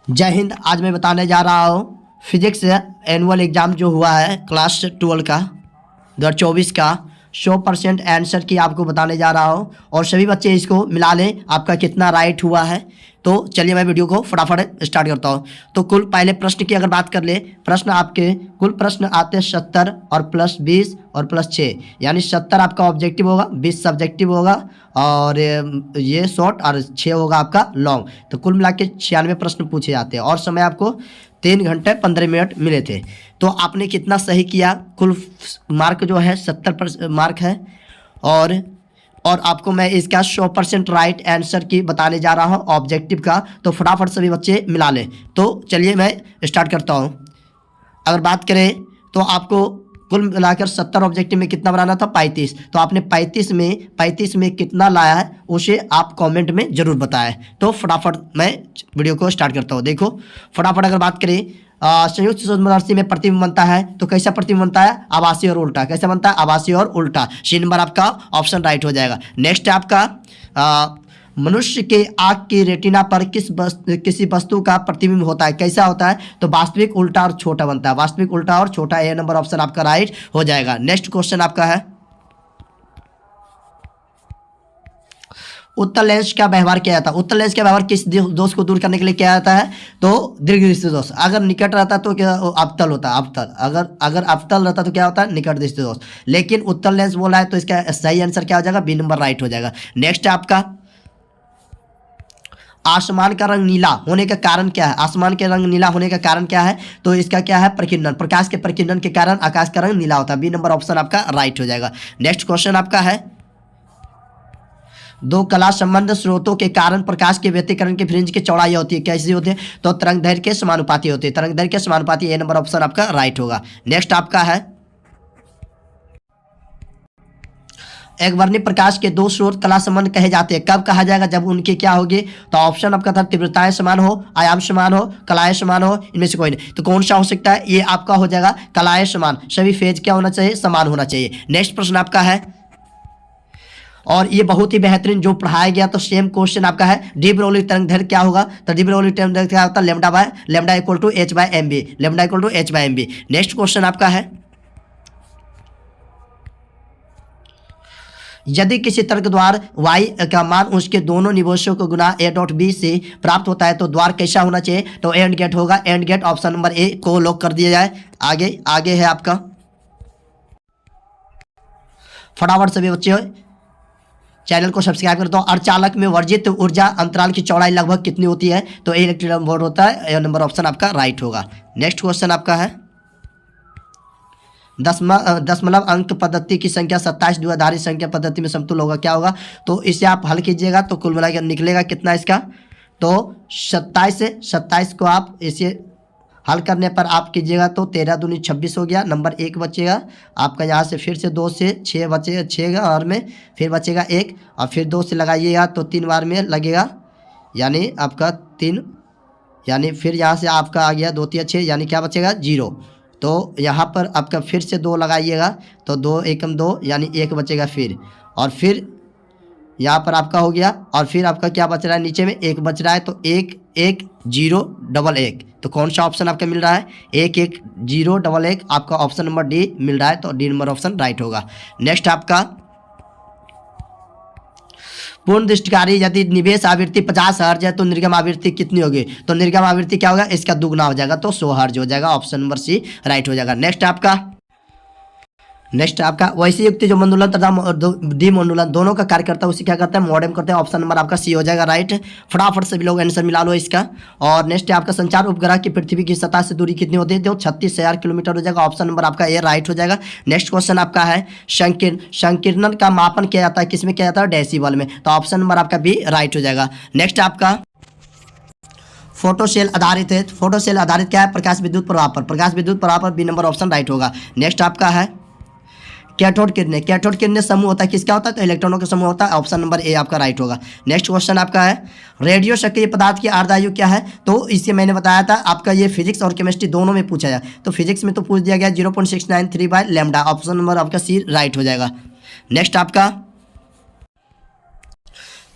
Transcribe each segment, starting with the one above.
जय हिंद। आज मैं बताने जा रहा हूँ फिजिक्स एनुअल एग्ज़ाम जो हुआ है क्लास 12 का 2024 का 100% आंसर की आपको बताने जा रहा हूँ और सभी बच्चे इसको मिला लें आपका कितना राइट हुआ है। तो चलिए मैं वीडियो को फटाफट स्टार्ट करता हूँ। तो कुल पहले प्रश्न की अगर बात कर ले, प्रश्न आपके कुल प्रश्न आते हैं 70 और प्लस 20 और प्लस 6, यानी 70 आपका ऑब्जेक्टिव होगा, 20 सब्जेक्टिव होगा और ये शॉर्ट और 6 होगा आपका लॉन्ग। तो कुल मिला के 96 प्रश्न पूछे जाते हैं और समय आपको 3 घंटे 15 मिनट मिले थे। तो आपने कितना सही किया, कुल मार्क जो है 70 मार्क है और आपको मैं इसका 100% राइट आंसर की बताने जा रहा हूँ ऑब्जेक्टिव का। तो फटाफट सभी बच्चे मिला लें। तो चलिए मैं स्टार्ट करता हूँ। अगर बात करें तो आपको कुल मिलाकर 70 ऑब्जेक्टिव में कितना बनाना था, 35। तो आपने 35 में कितना लाया है उसे आप कमेंट में ज़रूर बताएं। तो फटाफट मैं वीडियो को स्टार्ट करता हूँ। देखो फटाफट अगर बात करें संयुक्त सूक्ष्मदर्शी में प्रतिबिंब बनता है तो कैसा प्रतिबिंब बनता है, आभासी और उल्टा। कैसा बनता है, आभासी और उल्टा। सी नंबर आपका ऑप्शन राइट हो जाएगा। नेक्स्ट है आपका मनुष्य के आँख की रेटिना पर किसी वस्तु का प्रतिबिंब होता है, कैसा होता है, तो वास्तविक, उल्टा और छोटा बनता है। वास्तविक, उल्टा और छोटा, ए नंबर ऑप्शन आपका राइट हो जाएगा। नेक्स्ट क्वेश्चन आपका है उत्तल लेंस का व्यवहार किया जाता है। उत्तल लेंस का व्यवहार किस दोष को दूर करने के लिए किया जाता है, तो दीर्घ दृष्टि दोष। अगर निकट रहता तो क्या अवतल होता है, अवतल। अगर अवतल रहता तो क्या होता है, निकट दृष्टि दोष। लेकिन उत्तल लेंस बोला है तो इसका सही आंसर क्या हो जाएगा, बी नंबर राइट हो जाएगा। नेक्स्ट है आपका आसमान का रंग नीला होने का कारण क्या है। आसमान के रंग नीला होने का कारण क्या है, तो इसका क्या है, प्रकीर्णन। प्रकाश के प्रकीर्णन के कारण आकाश का रंग नीला होता है। बी नंबर ऑप्शन आपका राइट हो जाएगा। नेक्स्ट क्वेश्चन आपका है दो कला संबंध स्रोतों के कारण प्रकाश के व्यतिकरण की फ्रिंज की चौड़ाई होती है, कैसी होती है, तो तरंगदैर्घ्य के समानुपाती होती है। तरंगदैर्घ्य के समानुपाती, ए नंबर ऑप्शन आपका राइट होगा। नेक्स्ट आपका है एक वर्णी प्रकाश के दो स्रोत कला संबंध कहे जाते हैं। कब कहा जाएगा, जब उनकी क्या होगी, तो ऑप्शन आपका था तीव्रताएं समान हो, आयाम समान हो, कलाएं समान हो, इनमें से कोई नहीं। तो कौन सा हो सकता है, ये आपका हो जाएगा कलाएं समान। सभी फेज क्या होना चाहिए, समान होना चाहिए। नेक्स्ट प्रश्न आपका है और ये बहुत ही बेहतरीन जो पढ़ाया गया, तो सेम क्वेश्चन आपका है डी ब्रोगली तरंगदैर्घ्य क्या होगा, तो डी ब्रोगली तरंगदैर्घ्य क्या होता है, lambda equal to H by M B. Lambda equal to H by M B. Next question आपका है यदि किसी तर्क द्वार y का मान उसके दोनों निवेशों को गुना a डॉट b से प्राप्त होता है तो द्वार कैसा होना चाहिए, तो एंड गेट होगा। AND gate option number A को लॉक कर दिया जाए। आगे है आपका फटाफट सभी बच्चे चैनल को सब्सक्राइब कर दो। अर्धचालक में वर्जित ऊर्जा अंतराल की चौड़ाई लगभग कितनी होती है, तो ए इलेक्ट्रॉन वोल्ट होता है। ए नंबर ऑप्शन आपका राइट होगा। नेक्स्ट क्वेश्चन आपका है दशमलव अंक पद्धति की संख्या 27 द्विआधारी संख्या पद्धति में समतुल्य होगा, क्या होगा, तो इसे आप हल कीजिएगा तो कुल मिलाकर निकलेगा कितना इसका, तो 27 को आप इसे हल करने पर आप कीजिएगा तो 13 दूनी 26 हो गया। नंबर 1 बचेगा आपका, यहाँ से फिर से 2 से 6 बचेगा, 6 और में फिर बचेगा 1 और फिर 2 से लगाइएगा तो 3 बार में लगेगा, यानी आपका 3, यानी फिर यहाँ से आपका आ गया 2 3 6, यानी क्या बचेगा 0। तो यहाँ पर आपका फिर से 2 लगाइएगा तो 2 एकम 2, यानी 1 बचेगा फिर, और फिर यहाँ पर आपका हो गया और फिर आपका क्या बच रहा है, नीचे में 1 बच रहा है, तो 1 1 0 1 1। तो कौन सा ऑप्शन आपका मिल रहा है, 1 1 0 1 1 आपका ऑप्शन नंबर डी मिल रहा है। तो डी नंबर ऑप्शन राइट होगा। नेक्स्ट आपका पूर्ण दृष्टिकारी यदि निवेश आवृत्ति 50 हर्ज है तो निर्गम आवृत्ति कितनी होगी, तो निर्गम आवृत्ति क्या होगा, इसका दुगना हो जाएगा, तो 100 हर्ज हो जाएगा। ऑप्शन नंबर सी राइट हो जाएगा। नेक्स्ट आपका वैसे युक्ति जो मंडुलन तथा डिमंडुलन दोनों का कार्य करता है उसे क्या करता है, मॉडेम करते हैं। ऑप्शन नंबर आपका सी हो जाएगा राइट। फटाफट सभी लोग आंसर मिला लो इसका। और नेक्स्ट है आपका संचार उपग्रह की पृथ्वी की सतह से दूरी कितनी होती है, तो 36,000 किलोमीटर हो जाएगा। ऑप्शन नंबर आपका ए राइट हो जाएगा। नेक्स्ट क्वेश्चन आपका है संकीर्णन का मापन किया जाता है, किसमें किया जाता है, डेसिबल में। तो ऑप्शन नंबर आपका बी राइट हो जाएगा। नेक्स्ट आपका फोटो सेल आधारित है। फोटो सेल आधारित क्या है, प्रकाश विद्युत प्रभाव पर। प्रकाश विद्युत प्रभाव पर बी नंबर ऑप्शन राइट होगा। नेक्स्ट आपका है कैथोड किरणें। कैथोड किरणें समूह होता है, किसका होता है, तो इलेक्ट्रॉनों का समूह होता है। ऑप्शन नंबर ए आपका राइट होगा। नेक्स्ट क्वेश्चन आपका है रेडियो सक्रिय पदार्थ की अर्धायु क्या है, तो इसे मैंने बताया था आपका, ये फिजिक्स और केमिस्ट्री दोनों में पूछा जाए। तो फिजिक्स में तो पूछ दिया गया 0.693 बाय लैम्डा। ऑप्शन नंबर आपका सी राइट हो जाएगा। नेक्स्ट आपका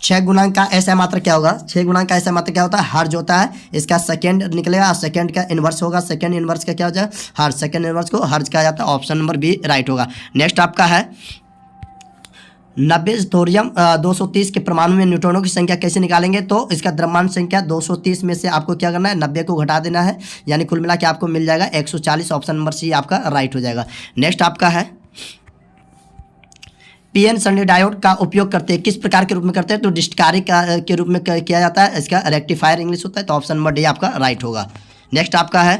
6 गुणांक का ऐसा मात्रक क्या होगा? 6 गुणांक का ऐसा मात्रक क्या होता है? हर जो होता है इसका सेकंड निकलेगा, सेकंड का इन्वर्स होगा, सेकंड इन्वर्स का क्या हो जाएगा? हर। सेकंड इन्वर्स को हर्ज कहा जाता है। ऑप्शन नंबर बी राइट होगा। नेक्स्ट आपका है 90 थोरियम 230 के परमाणु में न्यूट्रॉनों की संख्या कैसे निकालेंगे? तो इसका द्रव्यमान संख्या 230 में से आपको क्या करना है? 90 को घटा देना है, यानी कुल मिला के आपको मिल जाएगा 140। ऑप्शन नंबर सी आपका राइट हो जाएगा। नेक्स्ट आपका है पीएन सन्नी डायोड का उपयोग करते हैं किस प्रकार के रूप में करते हैं? तो डिस्टकारी के रूप में किया जाता है। इसका रेक्टिफायर इंग्लिश होता है, तो ऑप्शन नंबर डी आपका राइट होगा। नेक्स्ट आपका है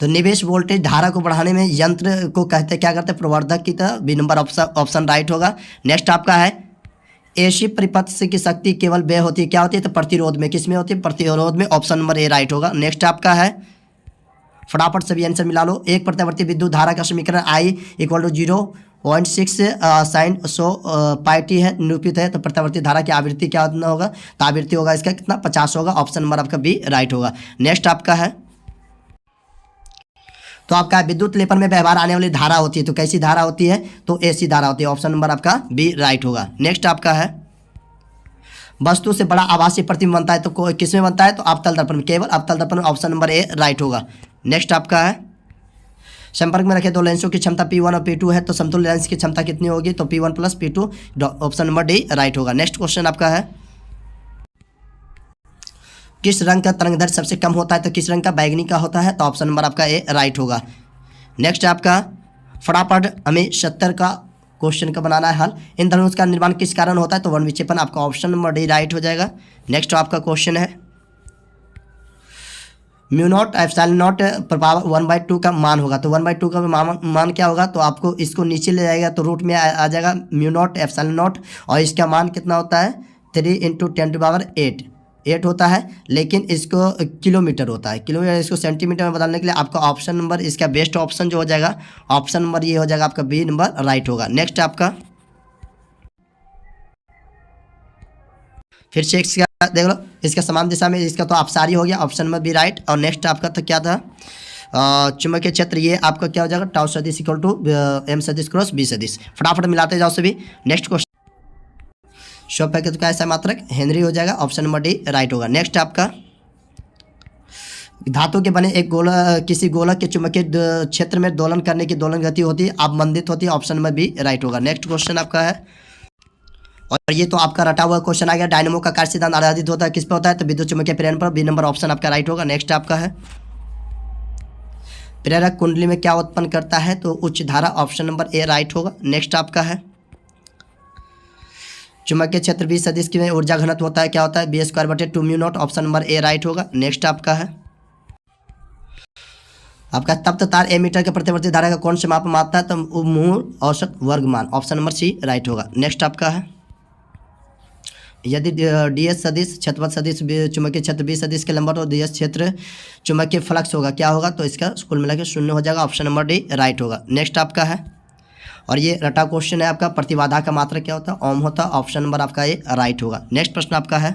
तो निवेश वोल्टेज धारा को बढ़ाने में यंत्र को कहते हैं क्या करते हैं? प्रवर्धक की तरह। बी नंबर ऑप्शन राइट होगा। नेक्स्ट आपका है एसी परिपथ से की शक्ति केवल व्यय होती है, क्या होती है? तो प्रतिरोध में। किस में होती है? प्रतिरोध में। ऑप्शन नंबर ए राइट होगा। नेक्स्ट आपका है फटाफट सभी आंसर मिला लो। एक प्रतिवर्ती विद्युत धारा का समीकरण I = 0.6 साइन 100 पाई टी है, निरूपित है। तो प्रतिवर्ती धारा की आवृत्ति क्या होगा? तो आवृत्ति होगा इसका कितना? 50 होगा। ऑप्शन नंबर आपका बी राइट होगा। नेक्स्ट आपका है तो आपका विद्युत लेपन में व्यवहार आने वाली धारा होती है, तो कैसी धारा होती है? तो एसी धारा होती है। ऑप्शन नंबर आपका बी राइट होगा। नेक्स्ट आपका है वस्तु से बड़ा आभासी प्रतिबिंब बनता है, तो किस में बनता है? तो अवतल दर्पण में, केवल अवतल दर्पण में। ऑप्शन नंबर ए राइट होगा। नेक्स्ट आपका है संपर्क में रखे दो लेंसों की क्षमता P1 और P2 है, तो समतुल्य लेंस की क्षमता कितनी होगी? तो P1 + P2। Option number D right होगा। नेक्स्ट क्वेश्चन आपका है किस रंग का तरंगदैर्घ्य सबसे कम होता है? तो किस रंग का? बैगनी का होता है। तो ऑप्शन नंबर आपका ए राइट होगा। नेक्स्ट आपका फटाफट हमें 70 का क्वेश्चन का बनाना है हल। इन धनुष का निर्माण किस कारण होता है? तो वन विक्षेपण। आपका ऑप्शन नंबर डी राइट हो जाएगा। नेक्स्ट आपका क्वेश्चन है μ0 ε0 प्रभाव 1/2 का मान होगा, तो 1/2 का मान क्या होगा? तो आपको इसको नीचे ले जाएगा तो रूट में आ जाएगा μ0 ε0, और इसका मान कितना होता है? 3 × 10⁸ 8 होता है, लेकिन इसको किलोमीटर होता है। किलोमीटर इसको सेंटीमीटर में बदलने के लिए आपका ऑप्शन नंबर इसका बेस्ट ऑप्शन जो हो जाएगा, ऑप्शन नंबर ये हो जाएगा आपका बी नंबर राइट होगा। नेक्स्ट आपका फिर से इसका देख लो, इसका समान दिशा में इसका तो अपसारी हो गया। Option number B right. और नेक्स्ट आपका तो क्या था? चुंबकीय क्षेत्र, ये आपका क्या हो जाएगा? टाउ सदिश = m सदिश क्रॉस b सदिश। फटाफट मिलाते जाओ सभी। नेक्स्ट क्वेश्चन शॉप पैकेट का ऐसा मात्रक हेनरी हो जाएगा। ऑप्शन नंबर डी राइट होगा। नेक्स्ट आपका धातु के बने एक किसी गोलक के चुंबकीय क्षेत्र में दोलन करने की दोलन गति होती है, अवमंदित होती है। ऑप्शन नंबर बी राइट होगा। नेक्स्ट क्वेश्चन आपका है, और ये तो आपका रटा हुआ क्वेश्चन आ गया, डायनेमो का कार्य सिद्धांत आधारित होता है किस पे होता है? तो विद्युत चुम्बकीय प्रेरण पर। बी नंबर ऑप्शन आपका राइट होगा। नेक्स्ट आपका है प्रेरक कुंडली में क्या उत्पन्न करता है? तो उच्च धारा। ऑप्शन नंबर ए राइट होगा। नेक्स्ट आपका है चुंबकीय क्षेत्र B सदिश की ऊर्जा घनत्व होता है, क्या होता है? b² 2μ0। Option number A right होगा। नेक्स्ट आपका है आपका तप्त तार एमीटर के प्रतिवर्ती धारा का कौन से माप मापता है? तो मूल औसत वर्गमान। ऑप्शन नंबर सी राइट होगा। नेक्स्ट आपका है यदि DS सदिश क्षेत्रफल सदिश चुंबकीय क्षेत्र B सदिश के लंबवत और DS क्षेत्र चुंबकीय फ्लक्स होगा, क्या होगा? तो इसका कुल मिलाकर 0 हो जाएगा। ऑप्शन नंबर डी राइट होगा। नेक्स्ट आपका है, और ये रटा क्वेश्चन है आपका, प्रतिबाधा का मात्रक क्या होता है? ओम होता है। ऑप्शन नंबर आपका ये राइट होगा। नेक्स्ट प्रश्न आपका है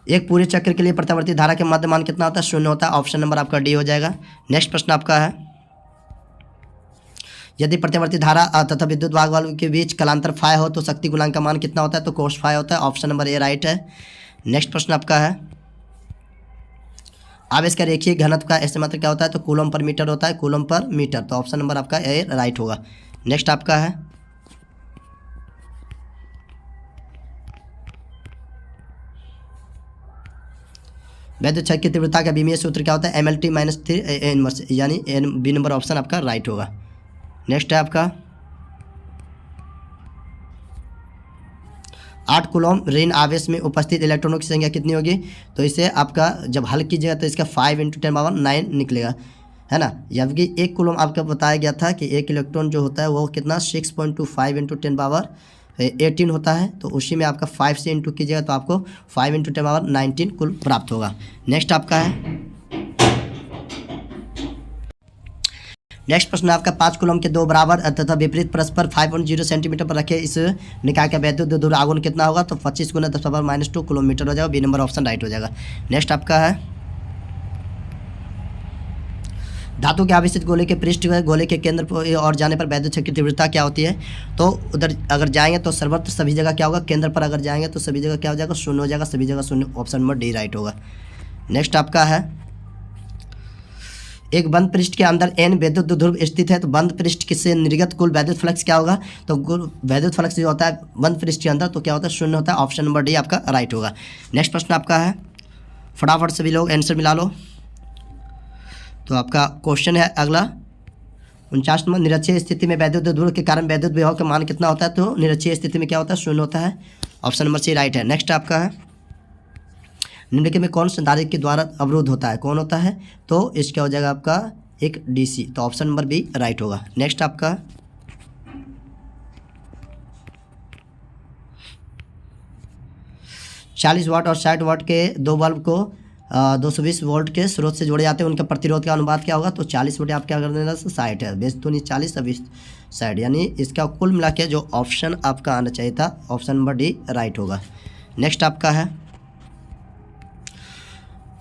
एक पूरे चक्र के लिए प्रतिवर्ती धारा के मध्य मान कितना होता है? 0 होता है। ऑप्शन नंबर आपका डी हो जाएगा। नेक्स्ट प्रश्न आपका है यदि प्रतिवर्ती धारा तथा विद्युत भाग वालों के बीच कलांतर फाय हो तो शक्ति गुणांक का मान कितना होता है? तो कोस फाय होता है। ऑप्शन नंबर ए राइट है। नेक्स्ट प्रश्न आपका है आवेश का रेखीय घनत्व का ऐसे मात्रक क्या होता है? तो कूलम पर मीटर होता है। Coulomb per metre. तो ऑप्शन नंबर आपका ए राइट होगा। नेक्स्ट आपका है वैद्युत क्षेत्र की तीव्रता का विमीय सूत्र क्या होता है? MLT - 3 A इनवर्स, यानी बी नंबर ऑप्शन आपका राइट होगा। नेक्स्ट है आपका 8 कूलम ऋण आवेश में उपस्थित इलेक्ट्रॉनों की संख्या कितनी होगी? तो इसे आपका जब हल कीजिएगा तो इसका 5 × 10⁹ निकलेगा, है ना। जबकि 1 कूलम आपका बताया गया था कि 1 इलेक्ट्रॉन जो होता है वो कितना 6.25 × 10⁻18 होता है। तो उसी में आपका 5 से इंटू कीजिएगा तो आपको 5 × 10⁻19 कुल प्राप्त होगा। नेक्स्ट आपका है नेक्स्ट प्रश्न आपका 5 कूलम के 2 बराबर तथा विपरीत परस्पर 5.0 सेंटीमीटर पर रखे इस निकाय का वैद्युत द्रव्यमान कितना होगा? तो 25 × 10⁻² किलोमीटर हो जाएगा। बी नंबर ऑप्शन राइट हो जाएगा। नेक्स्ट आपका है धातु के आवेशित गोले के पृष्ठ व गोले के केंद्र पर और जाने पर वैद्युत क्षेत्र की तीव्रता क्या होती है? तो उधर अगर जाएंगे तो सर्वत्र सभी जगह क्या होगा? केंद्र पर अगर जाएंगे तो सभी जगह क्या हो जाएगा? शून्य हो जाएगा, सभी जगह शून्य। ऑप्शन नंबर डी राइट होगा। नेक्स्ट आपका है, एक बंद पृष्ठ के अंदर n वैद्युत ध्रुव स्थित है, तो बंद पृष्ठ से निर्गत कुल वैद्युत फ्लक्स क्या होगा? तो कुल वैद्युत फ्लक्स जो होता है बंद पृष्ठ के अंदर तो क्या होता है? शून्य होता है। ऑप्शन नंबर डी आपका राइट होगा। नेक्स्ट प्रश्न आपका है, फटाफट सभी लोग आंसर मिला लो। तो आपका क्वेश्चन है अगला 49 नंबर, निरक्षीय स्थिति में वैद्युत ध्रुव के कारण वैद्युत विभव का मान कितना होता है? तो निरक्षीय स्थिति में क्या होता है? शून्य होता है। ऑप्शन नंबर सी राइट है। नेक्स्ट आपका है, निम्नलिखित में कौन संधारित्र के द्वारा अवरोध होता है? कौन होता है? तो इसका हो जाएगा आपका एक डीसी, तो ऑप्शन नंबर बी राइट होगा। नेक्स्ट आपका 40 वाट और 60 वाट के दो बल्ब को 220 वोल्ट के स्रोत से जोड़े जाते हैं, उनका प्रतिरोध का अनुपात क्या होगा? तो 40 वोल्ट आप क्या कर देना? 60 है, बेस तो नहीं 40 अभी 60, यानी इसका कुल मिला के जो ऑप्शन आपका आना चाहिए था ऑप्शन नंबर डी राइट होगा। नेक्स्ट आपका है,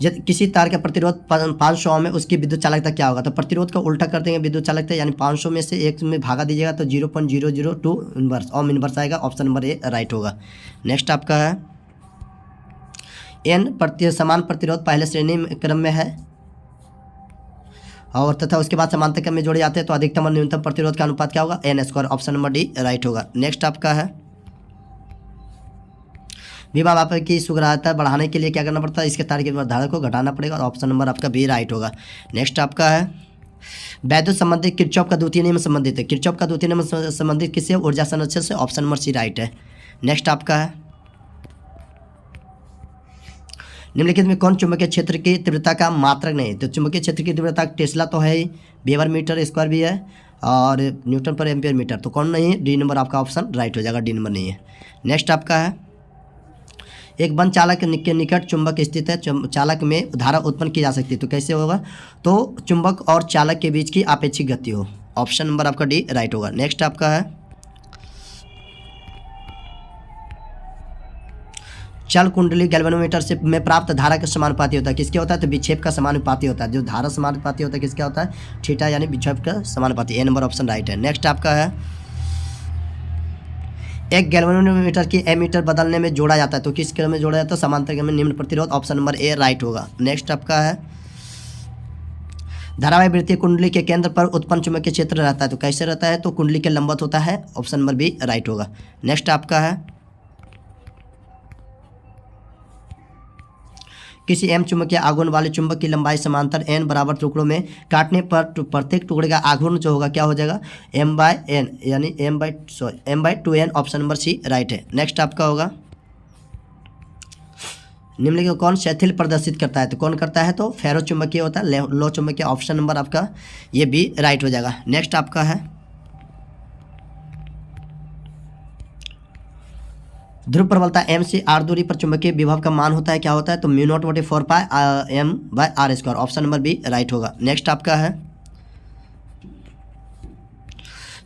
यदि किसी तार का प्रतिरोध 500 ओम में उसकी विद्युत चालकता क्या होगा? तो प्रतिरोध का उल्टा कर देंगे विद्युत चालकता, यानी 500 में से 1 में भागा दीजिएगा तो 0.002 इनवर्स ओम इनवर्स आएगा। ऑप्शन नंबर ए राइट होगा। नेक्स्ट आपका है, n समान प्रतिरोध पहले श्रेणी क्रम में है और तथा उसके बाद समांतर क्रम में जोड़े जाते हैं, तो अधिकतम और न्यूनतम प्रतिरोध का अनुपात क्या होगा? n²। Option number D right होगा। नेक्स्ट आपका है, विभव माप की सुग्राह्यता बढ़ाने के लिए क्या करना पड़ता है? इसके तार के धारा को घटाना पड़ेगा। ऑप्शन नंबर आपका बी राइट होगा। नेक्स्ट आपका है, वैद्युत संबंधित किरचॉफ का द्वितीय नियम संबंधित है। किरचॉफ का द्वितीय नियम संबंधित किससे? ऊर्जा संरक्षण से। ऑप्शन नंबर सी राइट है। नेक्स्ट आपका है, निम्नलिखित में कौन चुंबकीय क्षेत्र की तीव्रता का मात्रक नहीं? तो चुंबकीय क्षेत्र की तीव्रता टेस्ला तो है ही, वेबर मीटर स्क्वायर भी है और न्यूटन पर एम्पियर मीटर, तो कौन नहीं है? डी नंबर आपका ऑप्शन राइट हो जाएगा, डी नंबर नहीं है। नेक्स्ट आपका है, एक बंद चालक के निकट चुंबक स्थित है, चालक में धारा उत्पन्न की जा सकती है, तो कैसे होगा? तो चुंबक और चालक के बीच की आपेक्षिक गति हो। ऑप्शन नंबर आपका डी राइट होगा। नेक्स्ट आपका है, चल कुंडली गैल्वेनोमीटर से में प्राप्त धारा के समानुपाती होता है। किसके होता है? तो विक्षेप का समानुपाती होता है। जो धारा समानुपाती होता है किसका होता है? थीटा, यानी विक्षेप का समानुपाती। ए नंबर ऑप्शन राइट है। नेक्स्ट आपका है, एक गैल्वेनोमीटर की एमीटर बदलने में जोड़ा जाता है, तो किस क्रम में जोड़ा जाता है? समांतर क्रम में निम्न प्रतिरोध। ऑप्शन नंबर ए राइट होगा। नेक्स्ट आपका है, धारावाही वृत्तीय कुंडली के केंद्र पर उत्पन्न चुंबकीय क्षेत्र रहता है, तो कैसे रहता है? तो कुंडली के लंबवत होता है। ऑप्शन नंबर बी राइट होगा। नेक्स्ट आपका है, किसी एम चुंबकीय आघूर्ण वाले चुंबक की लंबाई समांतर n बराबर टुकड़ों में काटने पर प्रत्येक टुकड़े का आघूर्ण जो होगा क्या हो जाएगा? m/n, यानी m/2n। Option number C right है। नेक्स्ट आपका होगा, निम्नलिखित कौन शिथिल प्रदर्शित करता है? तो कौन करता है? तो फेरो चुंबकीय होता है, लो चुंबकीय। ऑप्शन नंबर आपका ये भी राइट हो जाएगा। नेक्स्ट आपका है, ध्रुव प्रबलता m से r दूरी पर चुंबकीय विभव का मान होता है, क्या होता है? तो μ0/4π m/r²। Option number B right होगा। नेक्स्ट आपका है,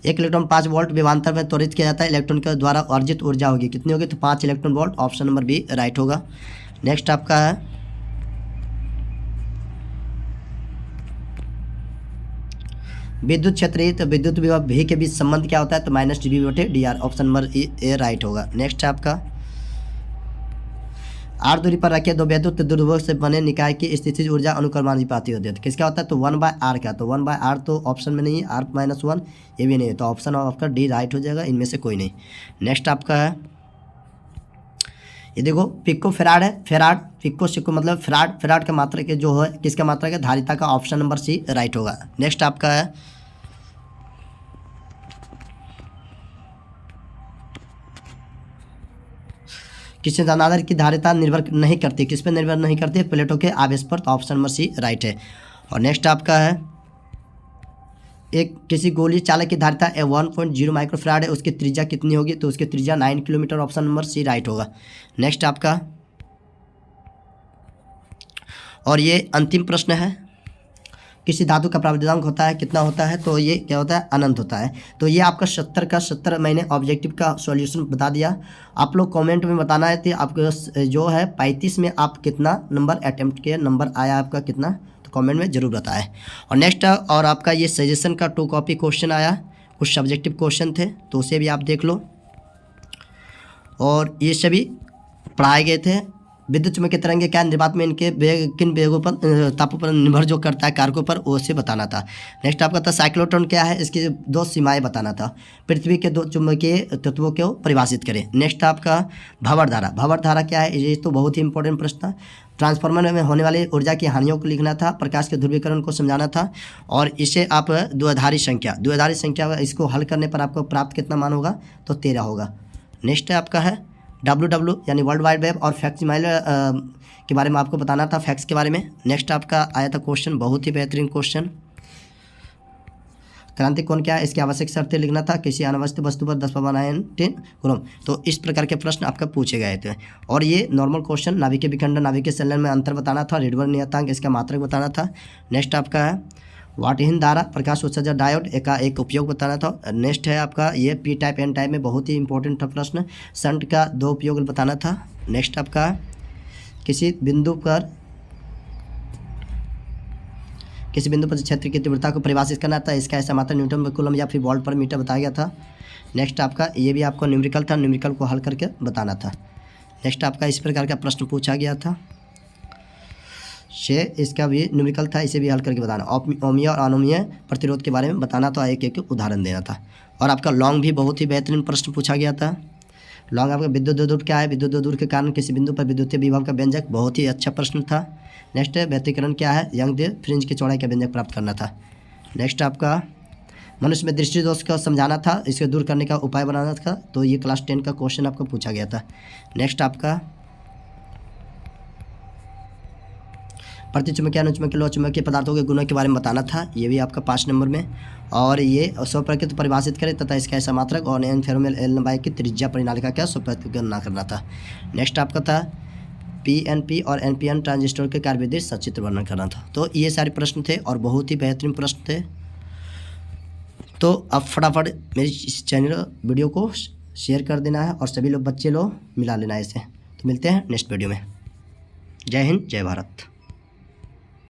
एक इलेक्ट्रॉन 5 वोल्ट विभवांतर में त्वरित किया जाता है, इलेक्ट्रॉन के द्वारा अर्जित ऊर्जा होगी कितनी होगी? तो 5 electron volt. Option number B right होगा। नेक्स्ट आपका है, विद्युत क्षेत्र तो विद्युत विभव भी के बीच संबंध क्या होता है? तो -dV/dr। Option number A right होगा। नेक्स्ट आपका, r दूरी पर रखे दो वैद्युत ध्रुवों से बने निकाय की स्थितिज ऊर्जा अनुक्रमानुपाती होती है, तो किसका होता है? तो 1/r का। तो 1/r तो ऑप्शन में नहीं है, r-1 ये भी नहीं है, तो ऑप्शन आपका डी राइट हो जाएगा, इनमें से कोई नहीं। नेक्स्ट आपका है, ये देखो पिको फेराड है, फेराड पिको सिक्को मतलब फेराड का मात्रक के जो है किसका मात्रक है? धारिता का। ऑप्शन नंबर सी राइट होगा। नेक्स्ट आपका है, किसी दानादार की धारिता निर्भर नहीं करती, किस पर निर्भर नहीं करती? प्लेटों के आवेश पर। तो ऑप्शन नंबर सी राइट है। और नेक्स्ट आपका है, एक किसी गोलीय चालक की धारिता 1.0 माइक्रोफैराड है, उसकी त्रिज्या कितनी होगी? तो उसकी त्रिज्या 9 kilometre. Option number C right होगा। नेक्स्ट आपका, और ये अंतिम प्रश्न है, किसी धातु का प्रावधान होता है कितना होता है? तो ये क्या होता है? अनंत होता है। तो ये आपका 70 का 70 मैंने ऑब्जेक्टिव का सॉल्यूशन बता दिया। आप लोग कमेंट में बताना है कि आपको जो है 35 में आप कितना नंबर अटेम्प्ट किए, नंबर आया आपका कितना? तो तो कमेंट में ज़रूर बताएं। और नेक्स्ट और आपका ये सजेशन का 2 कॉपी क्वेश्चन आया, कुछ सब्जेक्टिव क्वेश्चन थे तो उसे भी आप देख लो। और ये सभी पढ़ाए गए थे। विद्युत चुम्बकीय तरंगे क्या निर्वात में इनके वेग किन वेगों पर तापों पर निर्भर जो करता है कारकों पर, वो से बताना था। नेक्स्ट आपका था साइक्लोट्रॉन क्या है, इसकी 2 सीमाएं बताना था। पृथ्वी के 2 चुंबकीय तत्वों को परिभाषित करें। नेक्स्ट आपका भंवर धारा, भंवर धारा क्या है, ये तो बहुत ही इंपॉर्टेंट प्रश्न था। ट्रांसफार्मर में होने वाली ऊर्जा की हानियों को लिखना था, प्रकाश के ध्रुवीकरण को समझाना था। और इसे आप द्विआधारी संख्या इसको हल करने पर आपको प्राप्त कितना मान होगा, तो 13 होगा। नेक्स्ट आपका है WW यानी वर्ल्ड वाइड वेब और फैक्स ईमेल के बारे में आपको बताना था, फैक्स के बारे में। नेक्स्ट आपका आया था क्वेश्चन, बहुत ही बेहतरीन क्वेश्चन, क्रांतिक कोण क्या है, इसकी आवश्यक शर्तें लिखना था। किसी अनावस्थित वस्तु पर 10⁻19 कूलम, तो इस प्रकार के प्रश्न आपका पूछे गए थे। और ये नॉर्मल क्वेश्चन, नाभिकीय विखंडन नाभिकीय संलयन में अंतर बताना था, रिडबर नियतांक इसका मात्रक बताना था। नेक्स्ट आपका है वाटहीन धारा, प्रकाश उत्सर्जक डायोड का एक उपयोग बताना था। नेक्स्ट है आपका ये पी टाइप एन टाइप में बहुत ही इंपॉर्टेंट था प्रश्न, शंट का 2 उपयोग बताना था। नेक्स्ट आपका किसी बिंदु पर क्षेत्र की तीव्रता को परिभाषित करना था, इसका ऐसा मात्रा न्यूटन पर कूलम या फिर वोल्ट पर मीटर बताया गया था। नेक्स्ट आपका ये भी आपको न्यूमेरिकल था, न्यूमेरिकल को हल करके बताना था। नेक्स्ट आपका इस प्रकार का प्रश्न पूछा गया था, इसका भी न्यूमेरिकल था, इसे भी हल करके बताना। ओमीय और अनोमीय प्रतिरोध के बारे में बताना था, एक उदाहरण देना था। और आपका लॉन्ग भी बहुत ही बेहतरीन प्रश्न पूछा गया था। लॉन्ग आपका विद्युत द्विध्रुव क्या है, विद्युत द्विध्रुव के कारण किसी बिंदु पर विद्युतीय विभव का व्यंजक, बहुत ही अच्छा प्रश्न था। नेक्स्ट है व्यतिकरण क्या है, यंग फ्रिंज की चौड़ाई का व्यंजक प्राप्त करना था। नेक्स्ट आपका मनुष्य में दृष्टि दोष का समझाना था, इसको दूर करने का उपाय बनाना था, तो ये क्लास 10 का क्वेश्चन आपको पूछा गया था। नेक्स्ट आपका प्रतिचुंबकीय अनुचुंबकीय लोह चुंबकीय पदार्थों के गुणों के बारे में बताना था, ये भी आपका 5 नंबर में। और ये स्वप्रकृत परिभाषित करें तथा इसका ऐसा मात्रक और एन फेरोमेल एल लंबाई की त्रिज्या परिनालिका का स्वप्रकृत गणना करना था। नेक्स्ट आपका था PNP और NPN ट्रांजिस्टर के कार्यविधि सचित्र वर्णन करना था। तो ये सारे प्रश्न थे और बहुत ही बेहतरीन प्रश्न थे। तो अब फटाफट मेरी इस चैनल वीडियो को शेयर कर देना है और सभी लोग बच्चे लोग मिला लेना है इसे। तो मिलते हैं नेक्स्ट वीडियो में। जय हिंद, जय भारत।